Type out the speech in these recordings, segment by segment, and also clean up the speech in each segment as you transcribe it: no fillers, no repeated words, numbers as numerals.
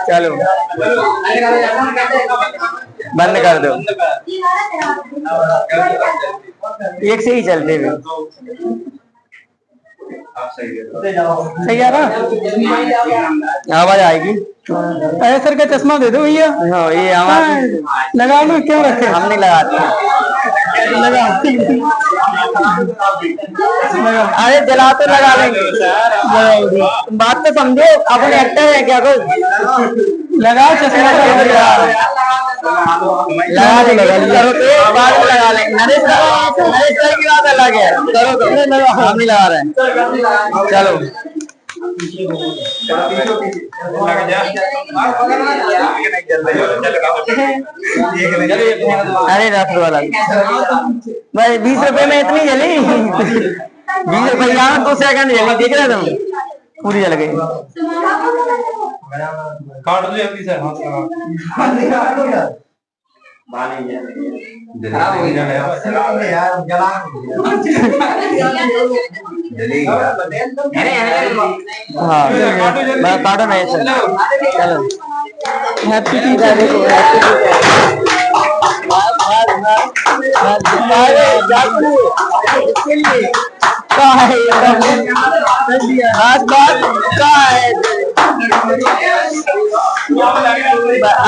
चलो बंद कर दो, एक से ही चलते हुए सही आ रहा, आवाज आएगी। अरे सर का चश्मा दे दो भैया। हाँ ये आवाज लगा लो, क्यों रखे, हम नहीं लगाते। लगा अरे जला तो लगा लेंगे, बात तो समझो, अपन एक्टर है क्या कुछ। लगाओ चश्मा लगा दे, करो तो बाद में लगा लेंगे। नरेश सर की बात अलग है, करो तो हम नहीं लगा रहे हैं। चलो अरे 10 वाला भाई 20 रुपए में इतनी जली, 20 रुपए 2 सेकंड जली, देख रहे तुम, पूरी जल गई। काट दो जल्दी से, हाँ काटो नहीं। चलो हैप्पी टीचर को,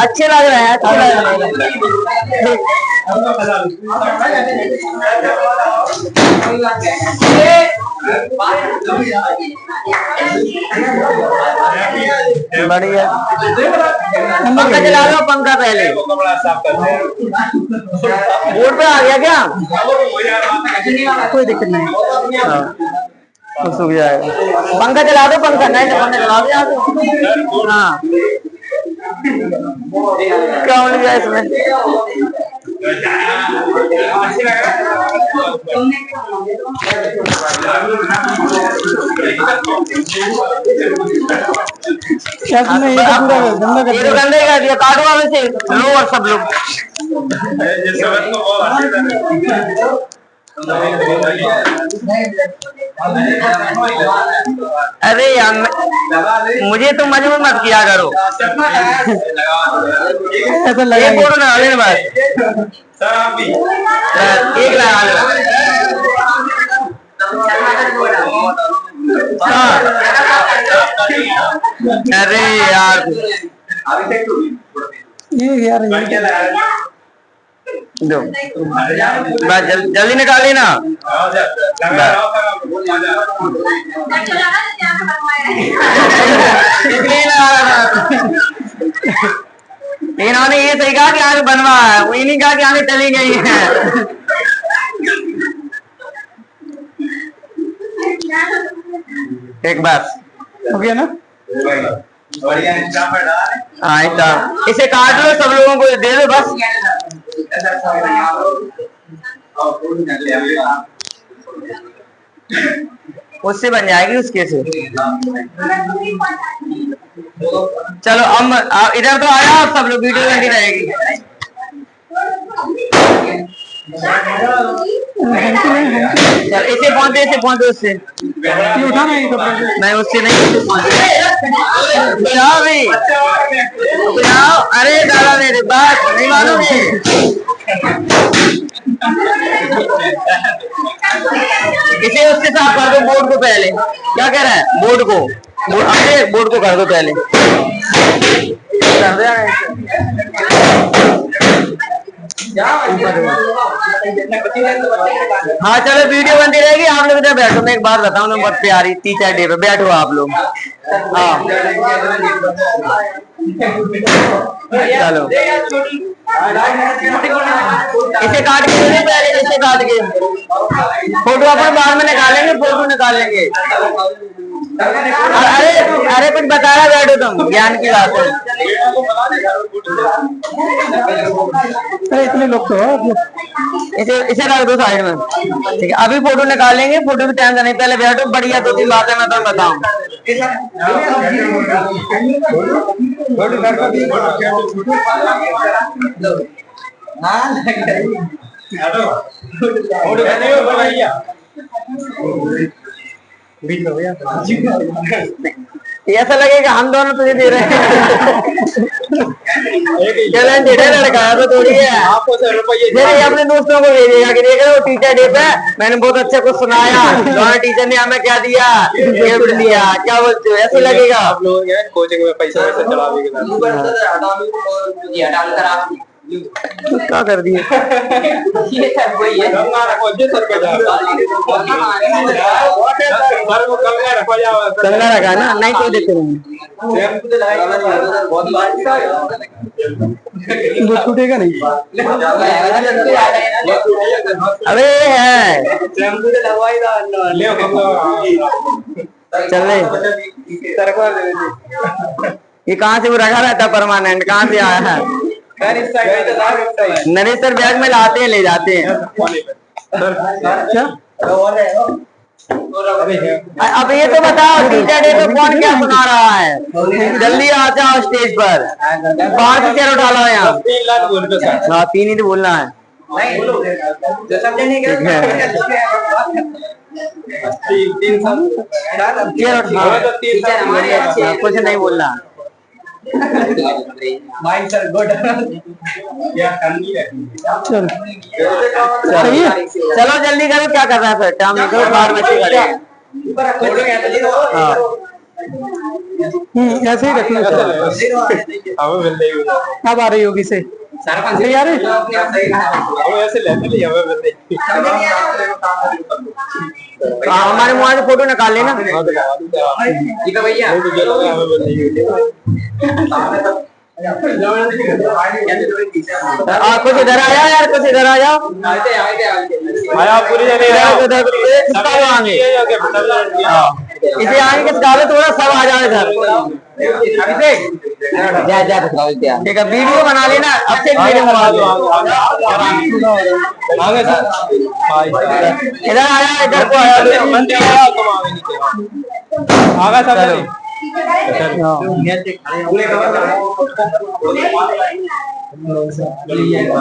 अच्छे लग रहे हैं, अच्छे लग रहे हैं। बढ़िया, पंखा चला लो, पंखा पहले बोर्ड पे आ गया क्या, कोई दिक्कत नहीं, तो सूख जाएगा। पंखा चला दो, पंखा नहीं तो पंखा चला दो। हाँ क्या हो गया इसमें, गंदे का दिया, काटो वाले से लो और सब लोग। अरे यार मुझे तो मजबूर मत किया करो, ऐसा लगा फोटो लगा लेना बस। सर आप भी एक लगा लो। अरे यार ये यार दो बस, जल्दी निकालिए ना। इन्होंने ये सही कहा कि आगे बनवा है, वो नहीं कहा कि आगे चली गई है। एक बार हो गया ना, हाँ इसे काट लो, सब लोगों को दे दो बस। उससे बन जाएगी उसके से। चलो अब इधर तो आया, आप सब लोग वीडियो बनी रहेगी। चल इसे पहुंचे उससे उठाना है, नहीं उससे नहीं भाई। अरे दादा मेरे बात नहीं मानोगे, इसे उसके साथ कर दो बोर्ड को पहले। क्या कह रहा है, बोर्ड को, अपने बोर्ड को कर दो पहले। हाँ चलो वीडियो बनती रहेगी, आप लोग इधर बैठो। मैं एक बात बताऊँ ना, बहुत प्यारी टीचर डे पे बैठो आप लोग। हाँ चलो इसे काट के पहले, इसे काट के फोटो अपन बाद में निकालेंगे, फोटो निकालेंगे। अरे कुछ बता रहा बैठो तुम, ज्ञान की बात है। इतने लोग तो इसे रख दो साइड में, ठीक है। अभी फोटो निकालेंगे, फोटो भी टाइम नहीं, पहले बैठो। बढ़िया 2-3 बातें मैं तुम्हें बताऊं। बीच हो गया। ऐसा लगेगा हम दोनों तुझे दे रहे हैं। चैलेंज दे लड़का है तो थोड़ी है। आपको 100 रुपये अपने दोस्तों को भेजेगा कि देख रहे हो टीचर डे पे मैंने बहुत अच्छा कुछ सुनाया, दोनों टीचर ने हमें क्या दिया, गिफ्ट दिया, क्या बोलते हो, ऐसे लगेगा। आप लोग कोचिंग में पैसा वैसा चला भी क्या कर दिए। ये सब वही है। कंगा रखा ना, नहीं तो देते वो छूटेगा नहीं। अरे है चल ये कहाँ से वो रखा रहता परमानेंट, कहाँ से आया है। नरेश सर बैग में लाते हैं, ले जाते हैं। अब ये तो बताओ टीचर डे पे कौन क्या सुना रहा है, जल्दी आ जाओ स्टेज पर। बाहर से चेयर उठा लो यहाँ। हाँ 3 ही तो बोलना है। कुछ नहीं बोलना। चलो जल्दी करो, क्या कर रहा है फिर टाइम निकलो, बाहर बच्चे ऐसे ही रखना। अब आ रही होगी से यार हमारे मोबाइल से फोटो निकाल लेना। कुछ इधर आया यार, कुछ इधर आ जाओ। इसे आगे किस डाले थोड़ा सब आ जाओ इधर। ठीक है वीडियो बना लेना, अब से वीडियो इधर आया, इधर को आया सब।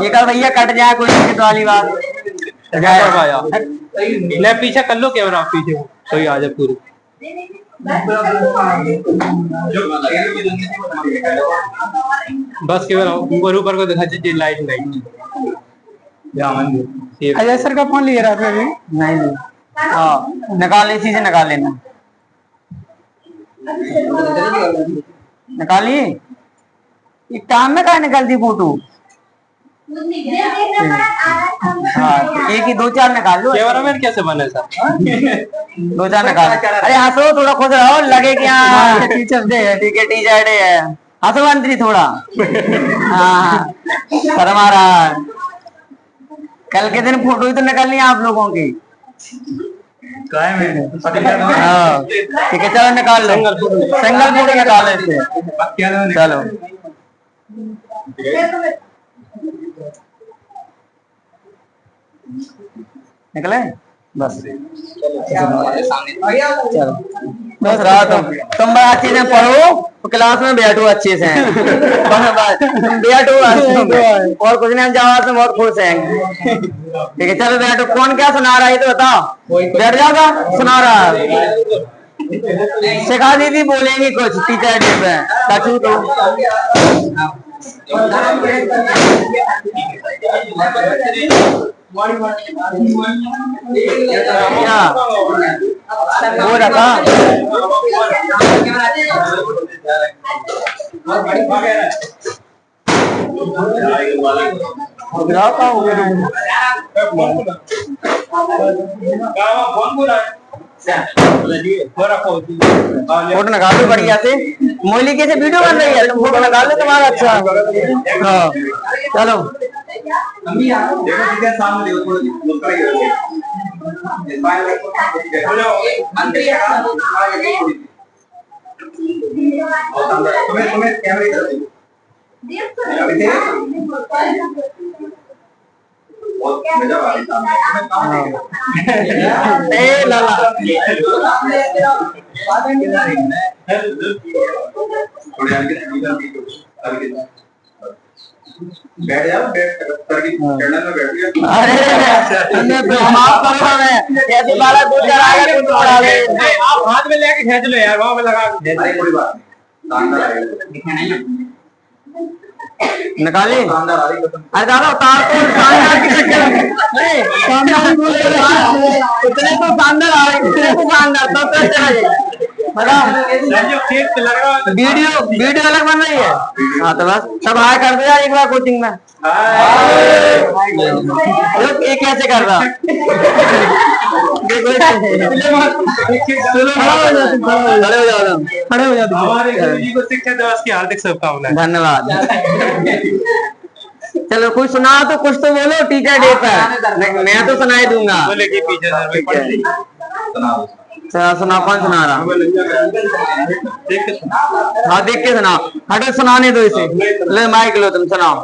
ये कर भैया कट जाए कोई दिक्कत वाली बात। ले पीछे कर लो कैमरा, पीछे तो ही आ जाए पूरी। बस केवल ऊपर ऊपर को दिखा चाहिए, लाइट नहीं। अजय सर का फोन लिए रहा था अभी? नहीं हाँ निकाल ले, इसी से निकाल लेना। निकालिए, काम में कहा निकलती फोटो। हाँ एक ही 2-4 निकाल लो। कैमरामैन कैसे बने सर? 2-4 निकाल। अरे हंसो थोड़ा, खुश रहो, लगे कि हाँ टीचर्स डे है। ठीक है टीचर डे है, हंसो मंत्री थोड़ा। हाँ शर्मा रहा है। कल के दिन फोटो ही तो निकलनी है आप लोगों की। ठीक है चलो निकाल लो, सिंगल फोटो निकाल लेते हैं। चलो निकले बस। चलो बस रहा तुम बड़ा अच्छे से पढ़ो तो क्लास में बैठो अच्छे से। तुम बैठो और कुछ नहीं, हम जवाब में बहुत खुश हैं। ठीक है चलो बैठो। कौन क्या सुना रहा है तो बताओ, बैठ जाओगा। सुना रहा है शिखा दीदी बोलेंगी कुछ टीचर डे पे। कचू तो वो रखा फोटो निकाल लो बढ़िया से। मोली कैसे वीडियो बन रही है, तुम फोटो निकाल लो तुम्हारा। अच्छा हाँ चलो लाला बैठ जाओ, बैठ करके चैनल में बैठ गया। अरे माफ करो मैं कैसे बाला दूध कराएगा कुछ उड़ा दे। आप हाथ में लेके खींच लो यार, वहां पे लगा के अरे कोई बात नहीं, शानदार आएगा, दिखा नहीं है निकाली। शानदार आ रही कसम। अरे दादा उतार तो शानदार की शक्ल नहीं शानदार बोल रहे इतने तो शानदार आ रहे इतने तो शानदार तब तो अच्छा लगेगा मतलब वीडियो अलग बन रही है। हाँ तो बस सब हाय कर दो यार एक बार कोचिंग में। ये कैसे कर रहा खड़े हो जाते हमारे गुरुजी को शिक्षा दिवस की हार्दिक शुभकामनाएं। धन्यवाद। चलो कुछ सुनाओ तो कुछ तो बोलो टीचर डे पर मैं तो सुनाई दूंगा। बोले कि टीचर सुना कौन सुना रहा? हाँ देख के सुनाओ हटो सुनाने दो इसे ले माइक लो तुम सुनाओ।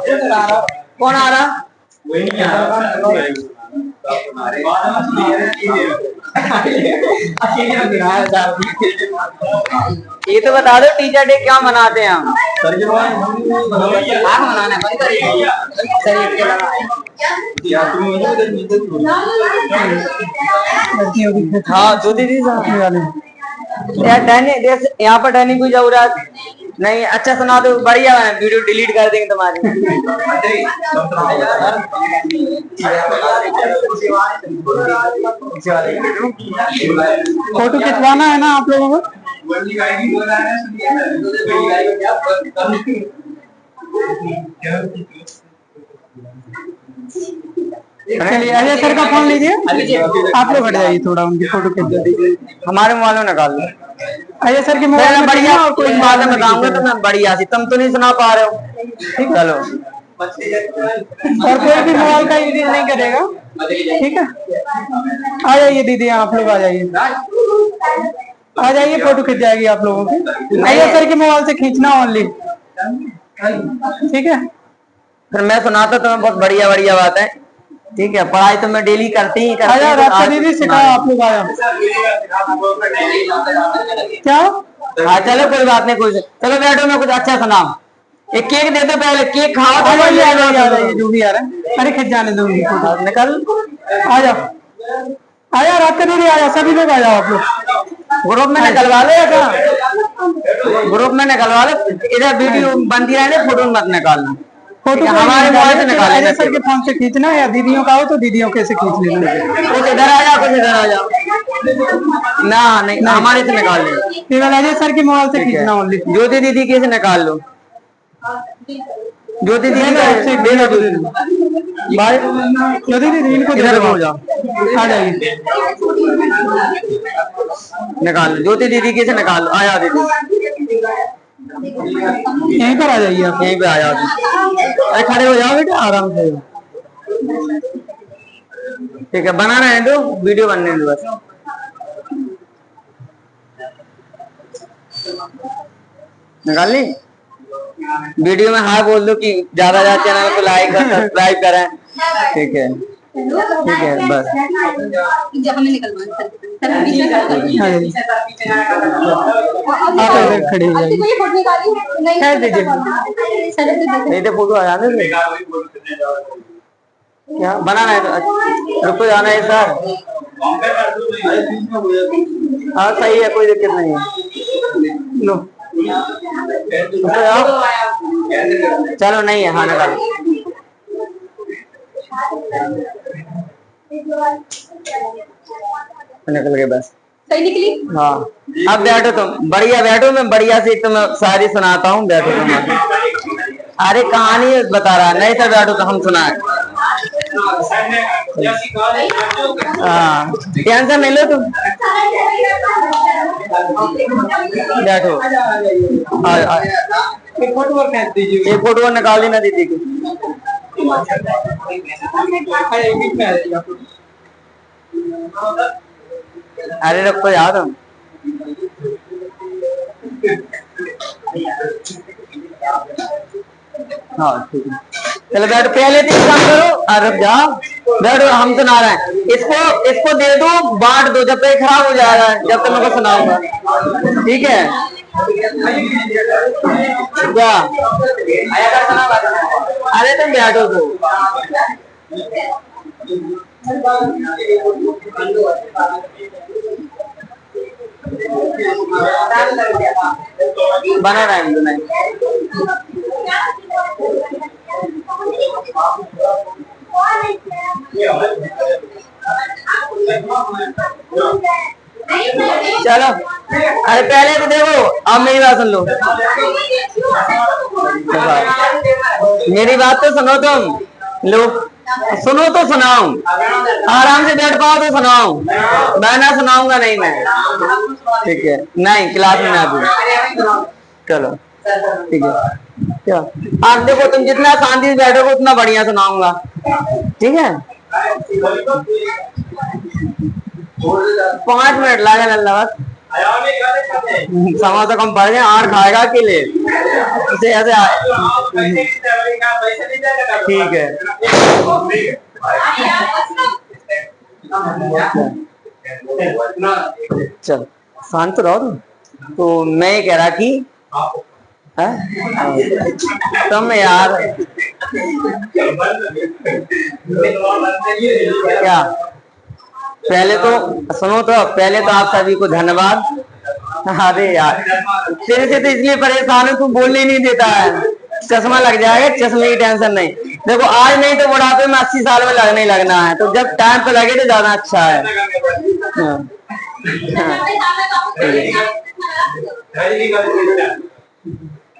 कौन आ रहा? ये तो बता दो टीचर डे क्या मनाते हैं हम? हाँ दो दीदी यहाँ पर डरने की जरूरत नहीं। अच्छा सुना दो बढ़िया है वीडियो डिलीट कर देंगे तुम्हारी। फोटो खिंचवाना है ना आप लोगों को? चलिए अजय सर का फोन लीजिए आप लोग हट जाइए थोड़ा उनकी फोटो खींच दीजिए। हमारे मोबाइल में निकाल लो अजय सर के मोबाइल में बढ़िया और कोई बात में बताऊंगा तो मैं बढ़िया सी तुम तो नहीं सुना पा रहे हो। ठीक चलो और कोई भी मोबाइल का यूज नहीं करेगा ठीक है। आ जाइए दीदी आप लोग आ जाइए फोटो खिंच जाएगी आप लोगों की। अजय सर के मोबाइल से खींचना ओनली ठीक है। फिर मैं सुनाता तुम्हें बहुत बढ़िया बढ़िया बात है ठीक है। पढ़ाई तो मैं डेली करती ही दीदी सिखाओ आप लोग आया क्या? हाँ चलो कोई बात नहीं कोई चलो बैठो मैं कुछ अच्छा सुनाओ। एक केक दे दो पहले केक खाओ तो जो भी आ रहा है। अरे खिंच जाने दो निकल आ जाओ आया रात दीदी आया सभी लोग आ जाओ आप लोग ग्रुप में निकलवा लो या ग्रुप में निकलवा लो। इधर वीडियो बनती रहे फोटो मत निकालना फोटो हमारे मोबाइल से निकालना सर के फोन से खींचना या दीदियों का हो तो दीदियों कैसे खींच लेना। कुछ इधर आ जाओ कुछ इधर आ जाओ ना नहीं हमारे से निकाल लो केवल अजय सर के मोबाइल से खींचना ओनली। ज्योति दीदी कैसे निकाल लो ज्योति दीदी ज्योति दीदी इनको इधर हो जाओ आ जाइए निकाल लो। ज्योति दीदी कैसे निकाल लो आया दीदी यहीं पर आ जाइए आप यहीं पे आ जाओ। अरे खड़े हो जाओ बेटा आराम से ठीक है। बनाना है तो वीडियो बनने दो बस। निकाल ली वीडियो में हाँ बोल दो कि ज्यादा चैनल को लाइक और सब्सक्राइब करें ठीक है बस। खड़े हो जाइए नहीं तो फोटो आ जाने क्या बनाना है तो रुको जाना है सर। हाँ सही है कोई दिक्कत नहीं है लो चलो नहीं है हाँ निकल गए बस सही निकली। हाँ अब बैठो तुम बढ़िया बैठो मैं बढ़िया से तुम्हें सारी सुनाता हूँ बैठो तुम। अरे कहानी बता रहा नहीं था बैठो तो हम सुना हाँ टेंशन नहीं लो तुम बैठो। एक फोटो निकाल देना दीदी की। अरे रखो याद हम हाँ ठीक है चलो बैठो पहले तो काम करो अरे जाओ बैठो हम सुना रहे हैं। इसको दे दो बांट दो जब तक खराब हो जाएगा जब तक मैं सुनाऊंगा ठीक है। क्या? अरे तुम बैठो तो। बना रहा है नहीं। चलो, अरे पहले तो देखो, अब मेरी बात सुन लो। मेरी बात तो सुनो तुम लोग, सुनो तो सुनाओ, आराम से बैठ पाओ तो सुनाओ, मैं ना सुनाऊंगा नहीं मैं। ठीक है, नहीं क्लास में ना भी। चलो ठीक है, क्या आप देखो, तुम जितना शांति से बैठोगे उतना बढ़िया सुनाऊंगा। ठीक है, 5 मिनट लगे अल्लाह बस। समोसा कम पड़ गए, 8 खाएगा अकेले इसे ऐसे। ठीक है, चल शांत रहो तुम। तो मैं ये कह रहा कि तुम यार क्या, पहले तो सुनो, तो पहले तो आप सभी को धन्यवाद। अरे यार तेरे से तो इसलिए परेशान हूँ, तू बोलने नहीं देता है। चश्मा लग जाएगा, चश्मे की टेंशन नहीं। देखो आज नहीं तो बुढ़ापे में 80 साल में लगने ही लगना है, तो जब टाइम पे लगे तो ज्यादा अच्छा है।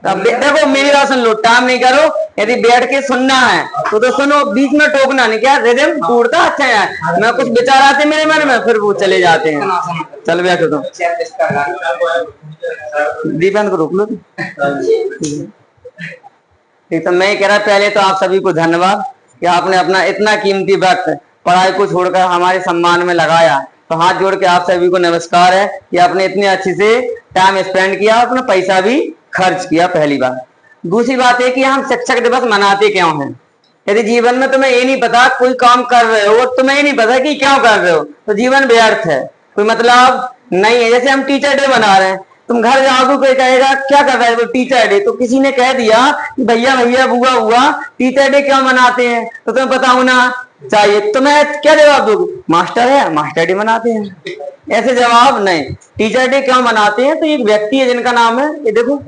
अब देखो मेरी बात सुन लो, टाइम नहीं करो। यदि बैठ के सुनना है तो सुनो, बीच में टोकना नहीं। क्या रिदम टूटता अच्छा है, मैं कुछ विचार आते मेरे मन में, फिर वो चले जाते हैं। चल बैठो तुम, दीपन को रोक लो। ठीक, तो मैं कह रहा पहले तो आप सभी को धन्यवाद कि आपने अपना इतना कीमती वक्त पढ़ाई को छोड़कर हमारे सम्मान में लगाया। तो हाथ जोड़ के आप सभी को नमस्कार है कि आपने इतने अच्छे से टाइम स्पेंड किया, अपना पैसा भी खर्च किया, पहली बात। दूसरी बात है कि हम शिक्षक दिवस मनाते क्यों हैं। यदि जीवन में तुम्हें ये नहीं पता, कोई काम कर रहे हो और तुम्हें ये नहीं पता कि क्यों कर रहे हो, तो जीवन व्यर्थ है, कोई मतलब नहीं है। जैसे हम टीचर डे मना रहे हैं, तुम घर जाओगे कोई कहेगा क्या कर रहा है वो टीचर डे, तो किसी ने कह दिया कि भैया भैया बुआ हुआ टीचर डे क्यों मनाते हैं, तो तुम्हें पता होना चाहिए। तुम्हें क्या जवाब दोगे, मास्टर है मास्टर डे मनाते हैं, ऐसे जवाब नहीं। टीचर डे क्यों मनाते हैं, तो एक व्यक्ति है जिनका नाम है, ये देखो,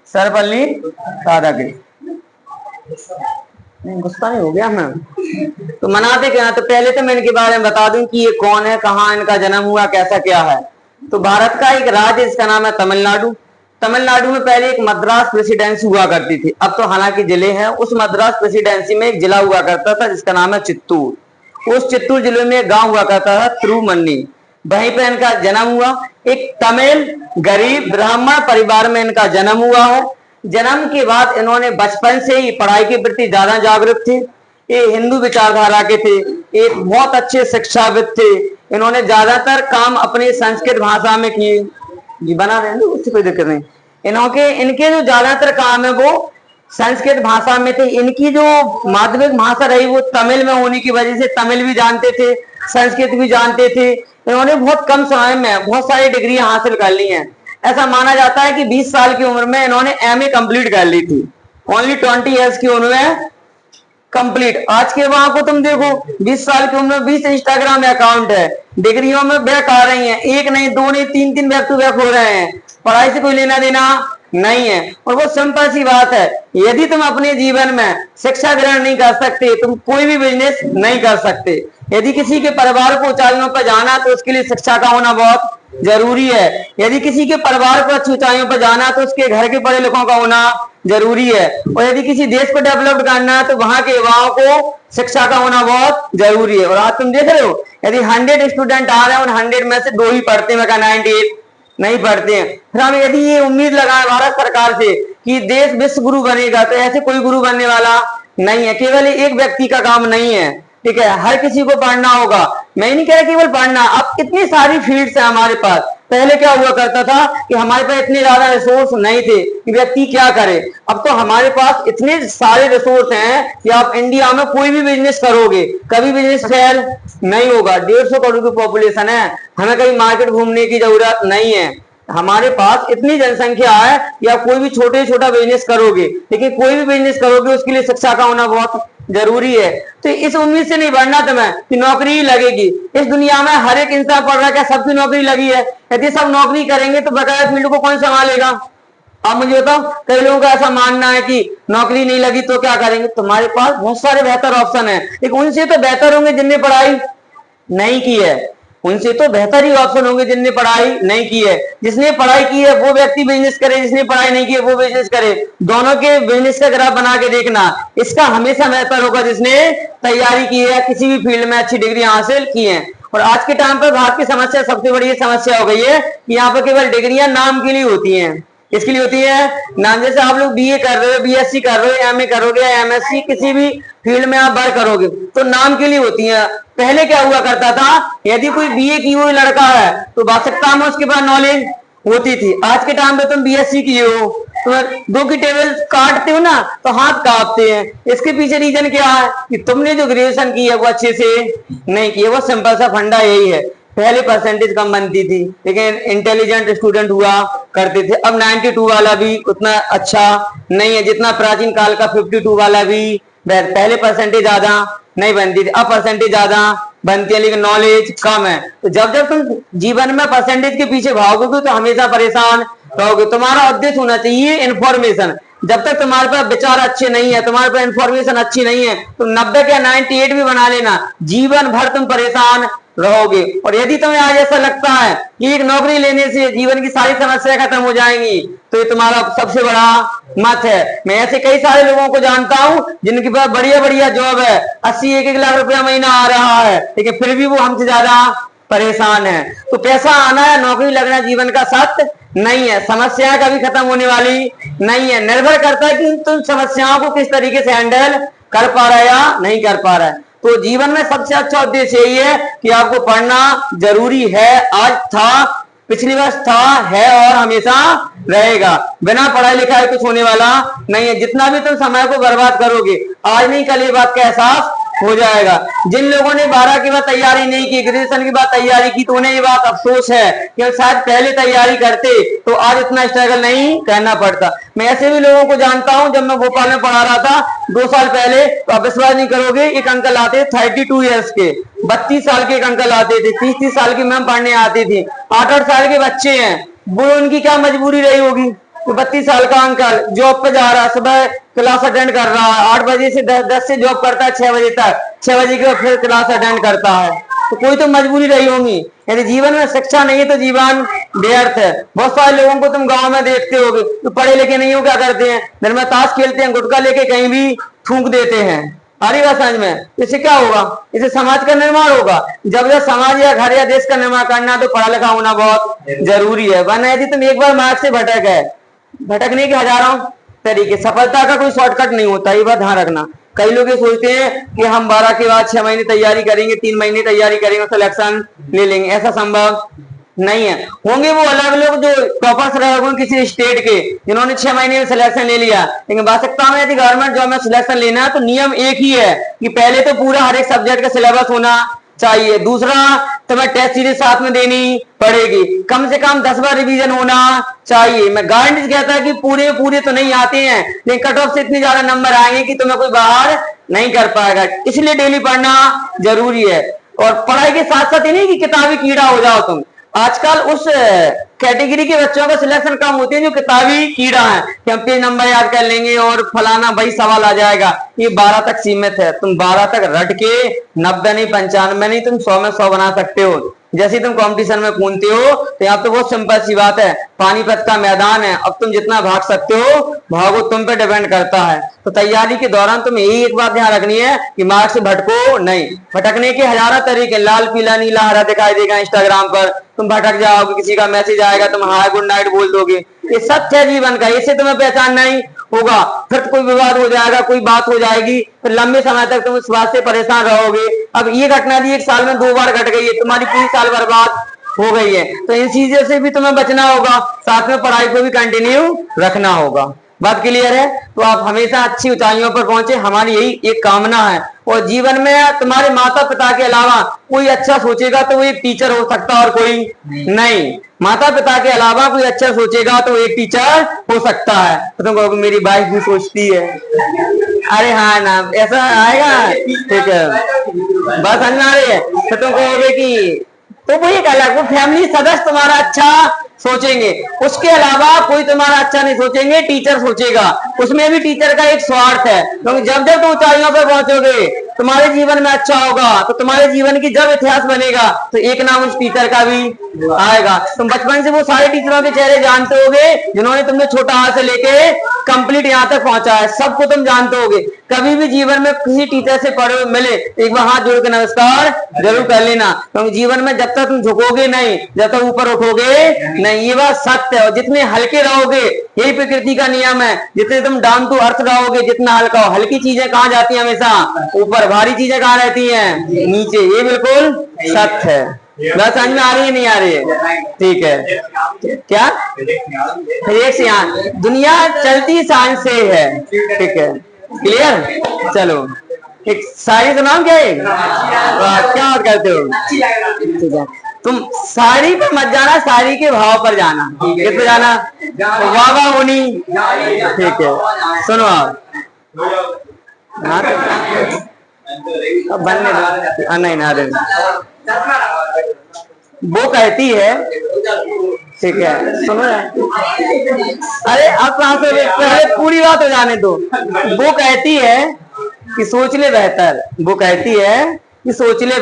सर्वपल्ली राधाकृष्णन। गुस्सा नहीं हो गया मैं, तो मनाते क्या। तो पहले तो मैं इनके बारे में बता दूं कि ये कौन है, कहाँ इनका जन्म हुआ, कैसा क्या है। तो भारत का एक राज्य, इसका नाम है तमिलनाडु। तमिलनाडु में पहले एक मद्रास प्रेसिडेंसी हुआ करती थी, अब तो हालांकि जिले हैं। उस मद्रास प्रेसिडेंसी में एक जिला हुआ करता था जिसका नाम है चित्तूर। उस चित्तूर जिले में एक गांव हुआ करता था तिरुमन्नी, वहीं पे इनका जन्म हुआ। एक तमिल गरीब ब्राह्मण परिवार में इनका जन्म हुआ है। जन्म के बाद इन्होंने बचपन से ही पढ़ाई के प्रति ज्यादा जागरूक थे। ये हिंदू विचारधारा के थे, एक बहुत अच्छे शिक्षाविद थे। इन्होंने ज्यादातर काम अपनी संस्कृत भाषा में किए। जी बना रहे हैं, उससे कोई दिक्कत नहीं। इनके जो ज्यादातर काम है वो संस्कृत भाषा में थे। इनकी जो माध्यमिक भाषा रही वो तमिल में होने की वजह से तमिल भी जानते थे, संस्कृत भी जानते थे। इन्होंने बहुत कम समय में बहुत सारी डिग्रियां हासिल कर ली हैं। ऐसा माना जाता है कि 20 साल की उम्र में इन्होंने एमए कंप्लीट कर ली थी। ओनली 20 ईयर्स की उम्र में कंप्लीट। आज के वहां को तुम देखो, 20 साल की उम्र में 20 इंस्टाग्राम अकाउंट है, डिग्रियों में बैक आ रही हैं, एक नहीं दो नहीं तीन तीन बैक टू बैक हो रहे हैं। पढ़ाई से कोई लेना देना नहीं है। और वो सिंपल सी बात है, यदि तुम अपने जीवन में शिक्षा ग्रहण नहीं कर सकते, तुम कोई भी बिजनेस नहीं कर सकते। यदि किसी के परिवार को ऊंचाइयों पर जाना तो उसके लिए शिक्षा का होना बहुत जरूरी है। यदि किसी के परिवार को अच्छी ऊंचाइयों पर जाना तो उसके घर के पढ़े लिखों का होना जरूरी है। और यदि किसी देश को डेवलप करना है तो वहां के युवाओं को शिक्षा का होना बहुत जरूरी है। और आज तुम देख रहे हो, यदि 100 स्टूडेंट आ रहे हैं और 100 में से 2 ही पढ़ते हैं, 98 नहीं पढ़ते हैं। फिर हम यदि ये उम्मीद लगाएं भारत सरकार से कि देश विश्व गुरु बनेगा, तो ऐसे कोई गुरु बनने वाला नहीं है। केवल एक व्यक्ति का काम नहीं है, ठीक है, हर किसी को पढ़ना होगा। मैं नहीं कह रहा केवल पढ़ना, अब इतनी सारी फील्ड्स है हमारे पास। पहले क्या हुआ करता था कि हमारे पास इतने ज्यादा रिसोर्स नहीं थे कि व्यक्ति क्या करे। अब तो हमारे पास इतने सारे रिसोर्स हैं कि आप इंडिया में कोई भी बिजनेस करोगे, कभी बिजनेस फेल नहीं होगा। 150 करोड़ की पॉपुलेशन है, हमें कहीं मार्केट घूमने की जरूरत नहीं है। हमारे पास इतनी जनसंख्या है कि आप कोई भी छोटे छोटा बिजनेस करोगे, लेकिन कोई भी बिजनेस करोगे उसके लिए शिक्षा का होना बहुत जरूरी है। तो इस उम्मीद से नहीं बढ़ना तुम्हें कि नौकरी ही लगेगी। इस दुनिया में हर एक इंसान पढ़ रहा है, क्या सबकी नौकरी लगी है? यदि सब नौकरी करेंगे तो बकाया फील्ड को कौन संभालेगा? आप मुझे बताओ, कई लोगों का ऐसा मानना है कि नौकरी नहीं लगी तो क्या करेंगे। तुम्हारे पास बहुत सारे बेहतर ऑप्शन है, लेकिन उनसे तो बेहतर होंगे जिनने पढ़ाई नहीं की है, उनसे तो बेहतर ही ऑप्शन होंगे जिनने पढ़ाई नहीं की है। जिसने पढ़ाई की है वो व्यक्ति बिजनेस करे, जिसने पढ़ाई नहीं की है वो बिजनेस करे। दोनों के बिजनेस का ग्राफ बना के देखना, इसका हमेशा बेहतर होगा जिसने तैयारी की है, किसी भी फील्ड में अच्छी डिग्री हासिल की है। और आज के टाइम पर भारत की समस्या सबसे बड़ी समस्या हो गई है कि यहाँ पर केवल डिग्रियां नाम के लिए होती हैं। इसके लिए होती है नाम, जैसे आप लोग बीए कर रहे हो, बीएससी कर रहे हो, एमए करोगे, एमएससी, किसी भी फील्ड में आप बढ़ करोगे तो नाम के लिए होती है। पहले क्या हुआ करता था, यदि कोई बीए की हुई लड़का है तो वास्तविकता में उसके पास नॉलेज होती थी। आज के टाइम पे तुम बीएससी किए हो तो दो की टेबल काटते हो ना तो हाथ कांपते हैं। इसके पीछे रीजन क्या है कि तुमने जो ग्रेजुएशन की है वो अच्छे से नहीं की है। वो सिंपल सा फंडा यही है, पहले परसेंटेज कम बनती थी लेकिन इंटेलिजेंट स्टूडेंट हुआ करते थे। अब 92 वाला भी उतना अच्छा नहीं है जितना प्राचीन काल का 52 वाला भी। पहले परसेंटेज ज्यादा नहीं बनती थी, अब परसेंटेज ज्यादा बनती है लेकिन नॉलेज कम है। तो जब जब तुम जीवन में परसेंटेज के पीछे भागोगे तो हमेशा परेशान रहोगे। तुम्हारा उद्देश्य होना चाहिए इन्फॉर्मेशन। जब तक तुम्हारे पास विचार अच्छे नहीं है, तुम्हारे पास इन्फॉर्मेशन अच्छी नहीं है, तो 90 या 98 भी बना लेना, जीवन भर तुम परेशान रहोगे। और यदि तुम्हें आज ऐसा लगता है कि एक नौकरी लेने से जीवन की सारी समस्या खत्म हो जाएंगी तो ये तुम्हारा सबसे बड़ा मत है। मैं ऐसे कई सारे लोगों को जानता हूं जिनके पास बढ़िया बढ़िया जॉब है, 80-1 लाख रुपया महीना आ रहा है, लेकिन फिर भी वो हमसे ज्यादा परेशान है। तो पैसा आना है, नौकरी लगना जीवन का सत्य नहीं है, समस्या कभी खत्म होने वाली नहीं है। निर्भर करता है कि तुम समस्याओं को किस तरीके से हैंडल कर पा रहे या नहीं कर पा रहे। तो जीवन में सबसे अच्छा उद्देश्य यही है कि आपको पढ़ना जरूरी है। आज था, पिछली वर्ष था, है और हमेशा रहेगा। बिना पढ़ाई लिखाई कुछ होने वाला नहीं है। जितना भी तुम समय को बर्बाद करोगे, आज नहीं कल ये बात का एहसास हो जाएगा। जिन लोगों ने 12 की बाद तैयारी नहीं की, ग्रेजुएशन की बाद तैयारी की, तो उन्हें ये बात अफसोस है कि शायद पहले तैयारी करते तो आज इतना स्ट्रगल नहीं करना पड़ता। मैं ऐसे भी लोगों को जानता हूं, जब मैं भोपाल में पढ़ा रहा था 2 साल पहले, तो आप विश्वास नहीं करोगे, एक अंकल आते 32 ईयर्स के, 32 साल के एक अंकल आते थे, 30-30 साल की मैम पढ़ने आती थी, 8-8 साल के बच्चे हैं। वो उनकी क्या मजबूरी रही होगी, तो 32 साल का अंकल जॉब पे जा रहा है, सुबह क्लास अटेंड कर रहा है, 8 बजे से 10 से जॉब करता है 6 बजे तक, 6 बजे के बाद फिर क्लास अटेंड करता है। तो कोई तो मजबूरी रही होगी। यदि जीवन में शिक्षा नहीं है तो जीवन व्यर्थ है। बहुत सारे लोगों को तुम गांव में देखते होगे तो पढ़े लिखे नहीं हो, क्या करते हैं, दिन में ताश खेलते हैं, गुटखा लेके कहीं भी थूक देते हैं। हरी बात समझ में? इससे क्या होगा, इससे समाज का निर्माण होगा। जब समाज या घर या देश का निर्माण करना तो पढ़ा लिखा होना बहुत जरूरी है। वरना यदि तुम एक बार मार्ग से भटक गए, भटकने के हजारों तरीके, सफलता का कोई शॉर्टकट नहीं होता, ये बात ध्यान रखना। कई लोग ये सोचते हैं कि हम 12 के बाद 6 महीने तैयारी करेंगे, 3 महीने तैयारी करेंगे, सिलेक्शन ले लेंगे। ऐसा संभव नहीं है। होंगे वो अलग लोग जो टॉपर्स रहे होंगे किसी स्टेट के, जिन्होंने 6 महीने में सिलेक्शन ले लिया, लेकिन वास्तविकता में यदि गवर्नमेंट जॉब में सिलेक्शन लेना है तो नियम एक ही है कि पहले तो पूरा हर एक सब्जेक्ट का सिलेबस होना चाहिए। दूसरा, तुम्हें टेस्ट सीरीज साथ में देनी पड़ेगी, कम से कम 10 बार रिवीजन होना चाहिए। मैं गारंटी कहता है कि पूरे तो नहीं आते हैं, लेकिन कट ऑफ से इतने ज्यादा नंबर आएंगे कि तुम्हें कोई बाहर नहीं कर पाएगा। इसलिए डेली पढ़ना जरूरी है। और पढ़ाई के साथ साथ ही नहीं कि किताबी कीड़ा हो जाओ तुम। आजकल उस कैटेगरी के बच्चों का सिलेक्शन कम होते हैं जो किताबी कीड़ा है कि हम पेज नंबर याद कर लेंगे और फलाना भाई सवाल आ जाएगा। ये 12 तक सीमित है। तुम 12 तक रट के 90 नहीं, 95 नहीं, तुम 100 में 100 बना सकते हो। जैसे तुम कंपटीशन में कूदते हो तो यहाँ तो बहुत सिंपल सी बात है, पानीपत का मैदान है, अब तुम जितना भाग सकते हो भागो, तुम पे डिपेंड करता है। तो तैयारी के दौरान तुम्हें यही एक बात ध्यान रखनी है कि मार्ग से भटको नहीं। भटकने के हजारों तरीके, लाल पीला नीला हरा दिखाई देगा इंस्टाग्राम पर, तुम भटक जाओगे, किसी का मैसेज आएगा, तुम हाय गुड नाइट बोल दोगे। ये सत्य है जीवन का, इससे तुम्हें पहचान नहीं होगा। फिर कोई विवाद हो जाएगा, कोई बात हो जाएगी, फिर लंबे समय तक तुम इस बात से परेशान रहोगे। अब ये घटना भी 1 साल में 2 बार घट गई है, तुम्हारी पूरी साल बर्बाद हो गई है। तो इन चीजों से भी तुम्हें बचना होगा, साथ में पढ़ाई को भी कंटिन्यू रखना होगा। बात क्लियर है? तो आप हमेशा अच्छी ऊंचाइयों पर पहुंचे, हमारी यही एक कामना है। और जीवन में तुम्हारे माता पिता के अलावा कोई अच्छा सोचेगा तो वो एक टीचर हो सकता है और कोई नहीं। माता पिता के अलावा कोई अच्छा सोचेगा तो एक टीचर हो सकता है। तो तुम कहोगे मेरी वाइफ भी सोचती है, अरे हाँ ना, ऐसा आएगा, ठीक है, बात समझ में आ रही है? तो तुम कहोगे कि तो वो एक अलग, वो फैमिली सदस्य तुम्हारा अच्छा सोचेंगे, उसके अलावा कोई तुम्हारा अच्छा नहीं सोचेंगे, टीचर सोचेगा। उसमें भी टीचर का एक स्वार्थ है, क्योंकि जब जब तुम ऊंचाइयों पर पहुंचोगे तुम्हारे जीवन में अच्छा होगा, तो तुम्हारे जीवन की जब इतिहास बनेगा तो एक नाम उस टीचर का भी आएगा। तुम बचपन से वो सारे टीचरों के चेहरे जानते होगे जिन्होंने तुमने छोटा हाथ से लेके कंप्लीट यहाँ तक पहुंचा है, सबको तुम जानते होगे। कभी भी जीवन में किसी टीचर से पढ़े मिले एक बार हाथ जोड़ के नमस्कार जरूर कर लेना, क्योंकि जीवन में जब तक तुम झुकोगे नहीं, जब तक ऊपर उठोगे नहीं, ये बात सत्य है। और जितने हल्के रहोगे, यही प्रकृति का नियम है, जितने तुम डाउन टू अर्थ रहोगे, जितना हल्का हो, हल्की चीजें कहाँ जाती हैं हमेशा ऊपर, भारी चीजें कहाँ रहती हैं नीचे, ये बिल्कुल सत्य है। बात समझ में आ रही है नहीं आ रही है? ठीक है, क्या फिजिक्स यहाँ दुनिया चलती साइंस से है, ठीक है, क्लियर? चलो एक शायरी का नाम क्या है? क्या बात करते हो? ठीक है, तुम शायरी पे मत जाना, शायरी के भाव पर जाना। किस पे जाना? वाह वाह होनी, ठीक है, सुनो आप। हाँ बनने दो, नहीं ना दे। वो कहती है, ठीक है, सुनो अरे अब कहां से, पहले पूरी बात हो जाने दो। वो कहती है कि सोच ले बेहतर, वो कहती है कि सोच ले